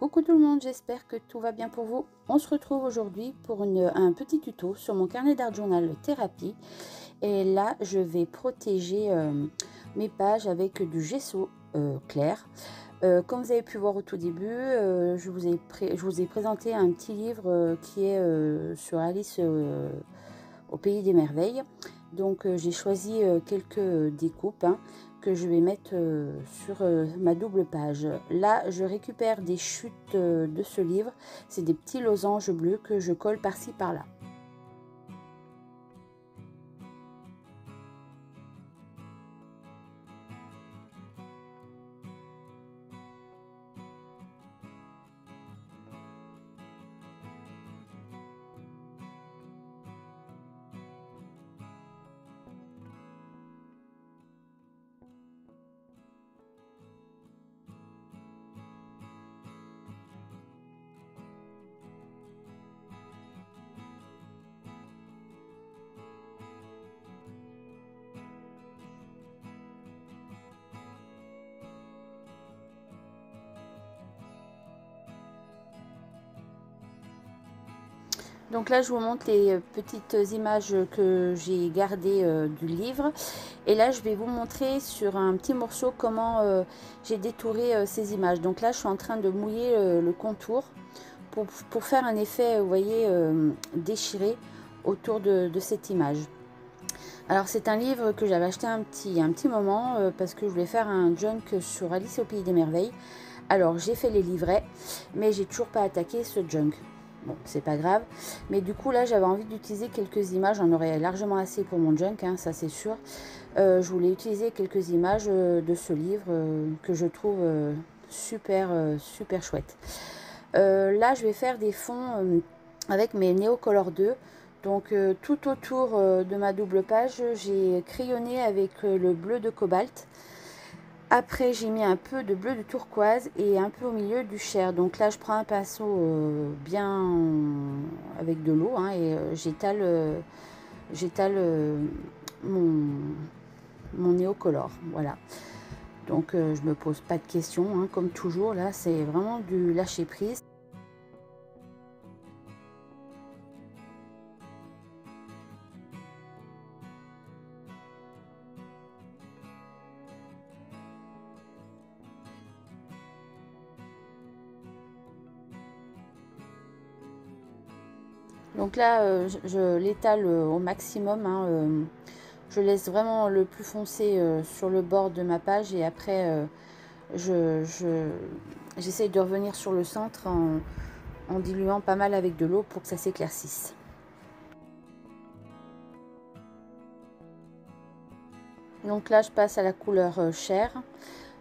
Coucou tout le monde, j'espère que tout va bien pour vous. On se retrouve aujourd'hui pour un petit tuto sur mon carnet d'art journal thérapie. Et là, je vais protéger mes pages avec du gesso clair. Comme vous avez pu voir au tout début, je vous ai présenté un petit livre qui est sur Alice au Pays des Merveilles. Donc j'ai choisi quelques découpes que je vais mettre sur ma double page. Là, je récupère des chutes de ce livre. C'est des petits losanges bleus que je colle par-ci par-là. Donc là, je vous montre les petites images que j'ai gardées du livre. Et là, je vais vous montrer sur un petit morceau comment j'ai détouré ces images. Donc là, je suis en train de mouiller le contour pour faire un effet, vous voyez, déchiré autour de cette image. Alors, c'est un livre que j'avais acheté un petit moment parce que je voulais faire un junk sur Alice au Pays des Merveilles. Alors, j'ai fait les livrets, mais j'ai toujours pas attaqué ce junk. Bon, c'est pas grave. Mais du coup, là, j'avais envie d'utiliser quelques images. J'en aurais largement assez pour mon junk, ça c'est sûr. Je voulais utiliser quelques images de ce livre que je trouve super chouette. Là, je vais faire des fonds avec mes Neocolor 2. Donc, tout autour de ma double page, j'ai crayonné avec le bleu de cobalt. Après, j'ai mis un peu de bleu de turquoise et un peu au milieu du chair. Donc là, je prends un pinceau bien avec de l'eau et j'étale mon néocolore. Voilà. Donc, je me pose pas de questions, comme toujours. Là, c'est vraiment du lâcher prise. Donc là, je l'étale au maximum. Je laisse vraiment le plus foncé sur le bord de ma page et après, j'essaye de revenir sur le centre en diluant pas mal avec de l'eau pour que ça s'éclaircisse. Donc là, je passe à la couleur chair.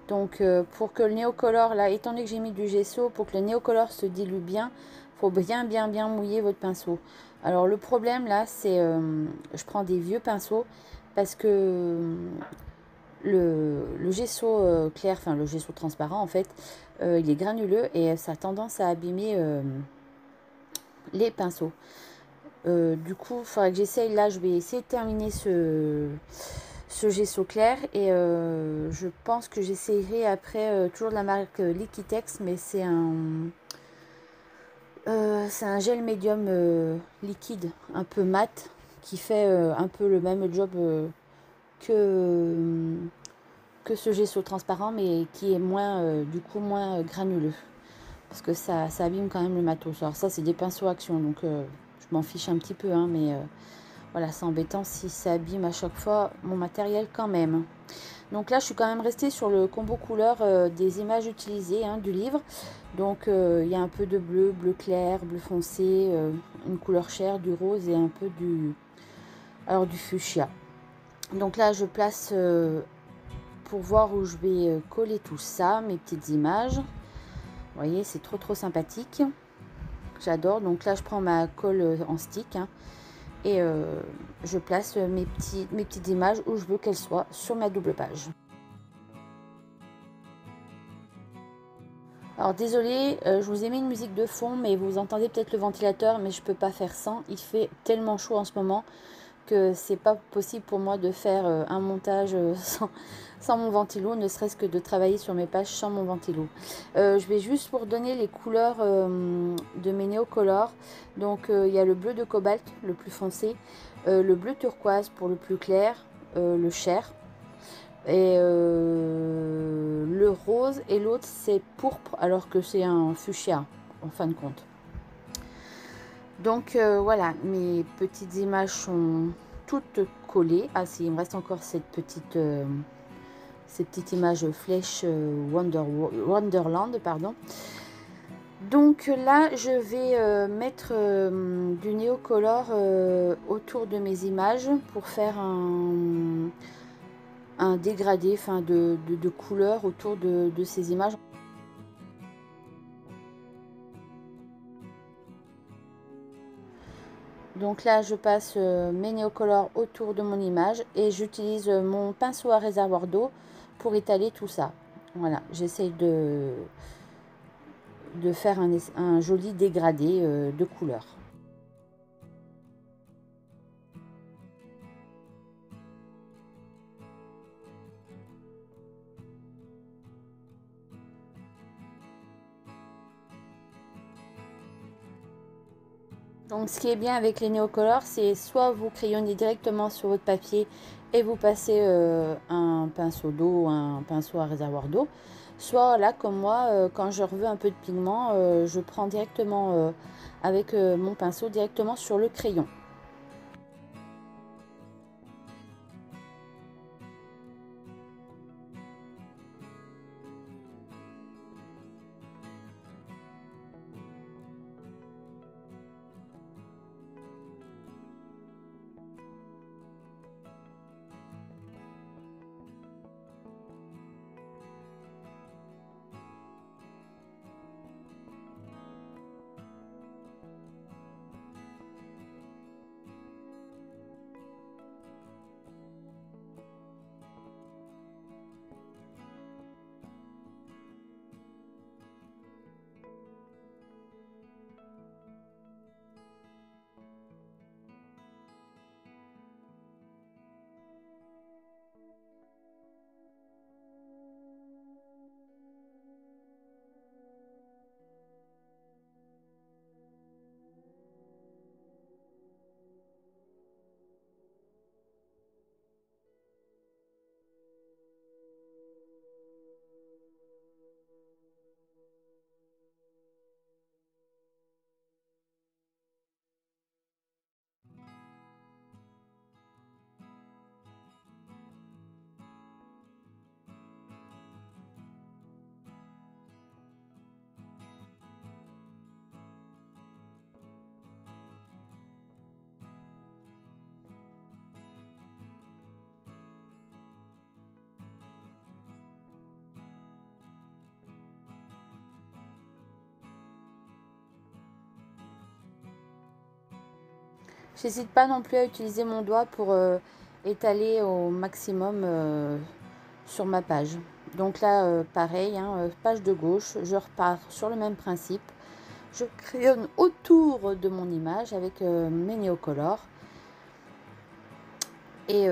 Donc pour que le néocolore, là, étant donné que j'ai mis du gesso, pour que le néocolore se dilue bien, il faut bien mouiller votre pinceau. Alors le problème là, c'est je prends des vieux pinceaux parce que le gesso clair, enfin le gesso transparent en fait, il est granuleux et ça a tendance à abîmer les pinceaux. Du coup, il faudrait que j'essaye, là je vais essayer de terminer ce gesso clair et je pense que j'essayerai après toujours de la marque Liquitex, mais c'est un gel médium liquide un peu mat qui fait un peu le même job que ce gesso transparent, mais qui est moins du coup moins granuleux parce que ça abîme quand même le matos. Alors ça, c'est des pinceaux action, donc je m'en fiche un petit peu, mais voilà, c'est embêtant si ça abîme à chaque fois mon matériel quand même. Donc là, je suis quand même restée sur le combo couleur des images utilisées du livre. Donc il y a un peu de bleu, bleu clair, bleu foncé, une couleur chair, du rose et un peu du fuchsia. Donc là, je place pour voir où je vais coller tout ça, mes petites images. Vous voyez, c'est trop sympathique. J'adore. Donc là, je prends ma colle en stick et je place mes petites images où je veux qu'elles soient sur ma double page. Alors désolé, je vous ai mis une musique de fond, mais vous entendez peut-être le ventilateur, mais je peux pas faire sans. Il fait tellement chaud en ce moment que c'est pas possible pour moi de faire un montage sans mon ventilo, ne serait-ce que de travailler sur mes pages sans mon ventilo. Je vais juste vous redonner les couleurs de mes Neocolor. Donc il y a le bleu de cobalt, le plus foncé, le bleu turquoise pour le plus clair, le chair, et le rose, et l'autre c'est pourpre alors que c'est un fuchsia en fin de compte. Donc voilà, mes petites images sont toutes collées. Ah si, il me reste encore cette petite image flèche Wonderland, pardon. Donc là, je vais mettre du Neocolor autour de mes images pour faire un dégradé, enfin de couleurs autour de ces images. Donc là, je passe mes Neocolor autour de mon image et j'utilise mon pinceau à réservoir d'eau pour étaler tout ça. Voilà, j'essaye de faire un joli dégradé de couleurs. Donc ce qui est bien avec les Neocolor, c'est soit vous crayonnez directement sur votre papier et vous passez un pinceau d'eau, un pinceau à réservoir d'eau, soit là comme moi, quand je veux un peu de pigment, je prends directement avec mon pinceau directement sur le crayon. J'hésite pas non plus à utiliser mon doigt pour étaler au maximum sur ma page. Donc là, pareil, hein, page de gauche, je repars sur le même principe. Je crayonne autour de mon image avec mes Neocolor. Et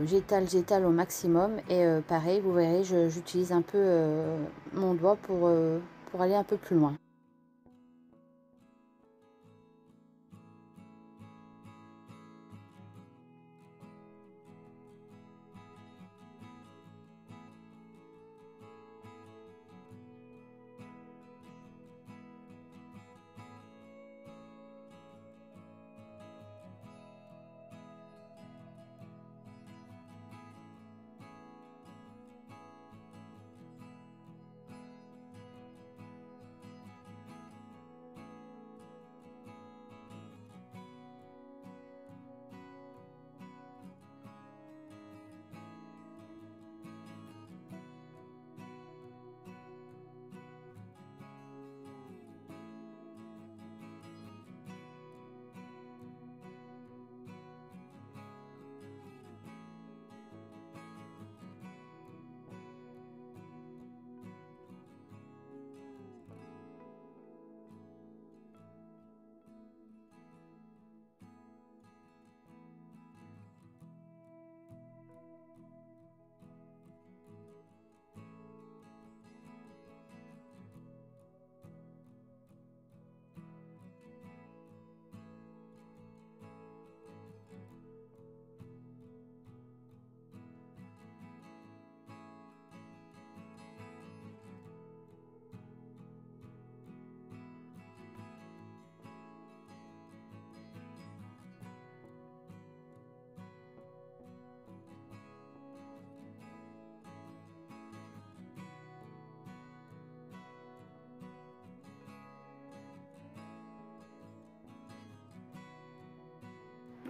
j'étale au maximum. Et pareil, vous verrez, j'utilise un peu mon doigt pour aller un peu plus loin.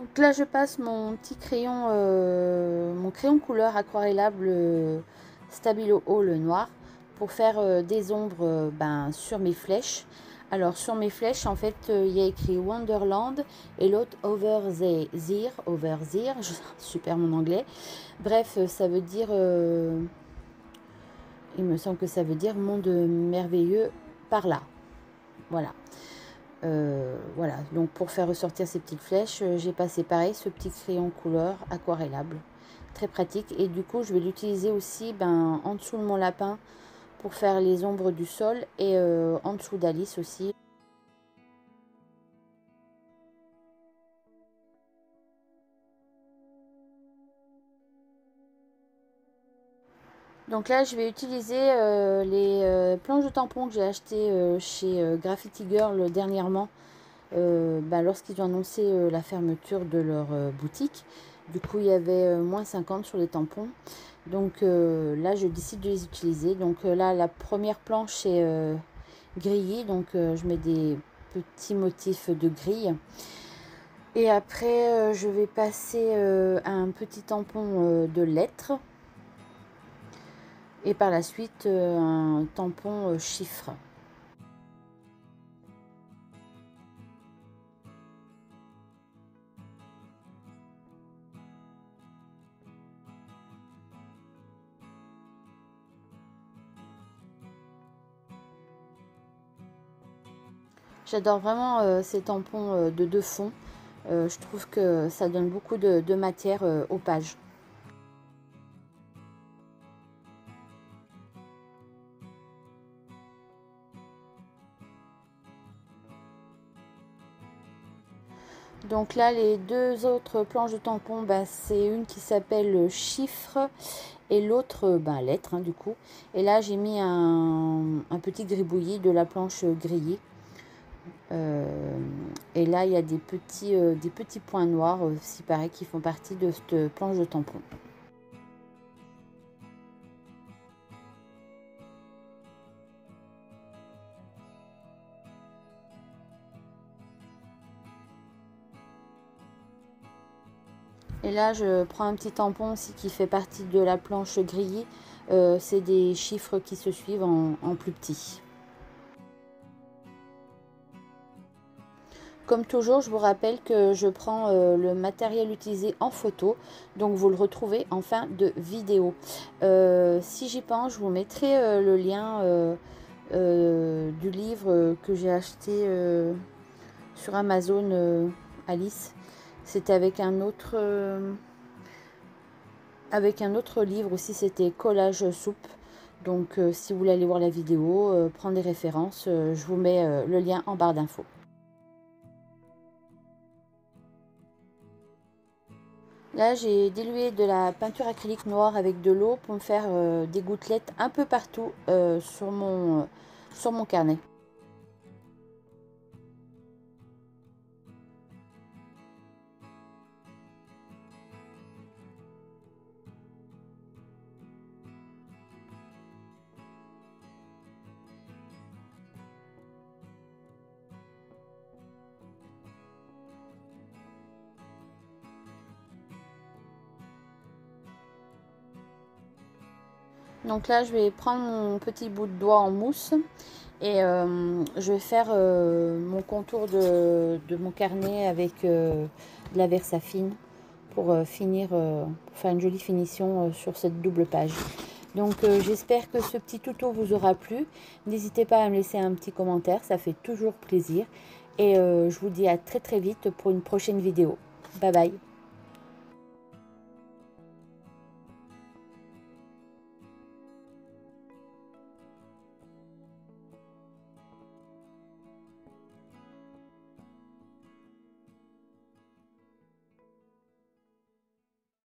Donc là, je passe mon petit crayon, mon crayon couleur aquarellable Stabilo Haut, le noir, pour faire des ombres sur mes flèches. Alors sur mes flèches, en fait, il y a écrit Wonderland et l'autre Over the Zir, super mon anglais. Bref, ça veut dire, il me semble que ça veut dire monde merveilleux par là. Voilà. Voilà, donc pour faire ressortir ces petites flèches, j'ai passé pareil ce petit crayon couleur aquarellable, très pratique. Et du coup, je vais l'utiliser aussi en dessous de mon lapin pour faire les ombres du sol et en dessous d'Alice aussi. Donc là, je vais utiliser les planches de tampons que j'ai achetées chez Graffiti Girl dernièrement. Lorsqu'ils ont annoncé la fermeture de leur boutique. Du coup, il y avait moins 50 sur les tampons. Donc là, je décide de les utiliser. Donc là, la première planche est grillée. Donc je mets des petits motifs de grille. Et après, je vais passer un petit tampon de lettres. Et par la suite, un tampon chiffre. J'adore vraiment ces tampons de deux fonds. Je trouve que ça donne beaucoup de matière aux pages. Donc là, les deux autres planches de tampons, c'est une qui s'appelle chiffre et l'autre lettre du coup. Et là, j'ai mis un petit gribouillis de la planche grillée. Et là, il y a des petits points noirs aussi, pareil, qui font partie de cette planche de tampon. Et là, je prends un petit tampon aussi qui fait partie de la planche grillée. C'est des chiffres qui se suivent en plus petit. Comme toujours, je vous rappelle que je prends le matériel utilisé en photo, donc vous le retrouvez en fin de vidéo. Si j'y pense, je vous mettrai le lien du livre que j'ai acheté sur Amazon, Alice. C'était avec un autre livre aussi, c'était Collage Soupe. Donc si vous voulez aller voir la vidéo, prendre des références, je vous mets le lien en barre d'infos. Là, j'ai dilué de la peinture acrylique noire avec de l'eau pour me faire des gouttelettes un peu partout sur mon carnet. Donc là, je vais prendre mon petit bout de doigt en mousse et je vais faire mon contour de mon carnet avec de la Versafine pour finir, pour faire une jolie finition sur cette double page. Donc j'espère que ce petit tuto vous aura plu. N'hésitez pas à me laisser un petit commentaire, ça fait toujours plaisir. Et je vous dis à très vite pour une prochaine vidéo. Bye bye.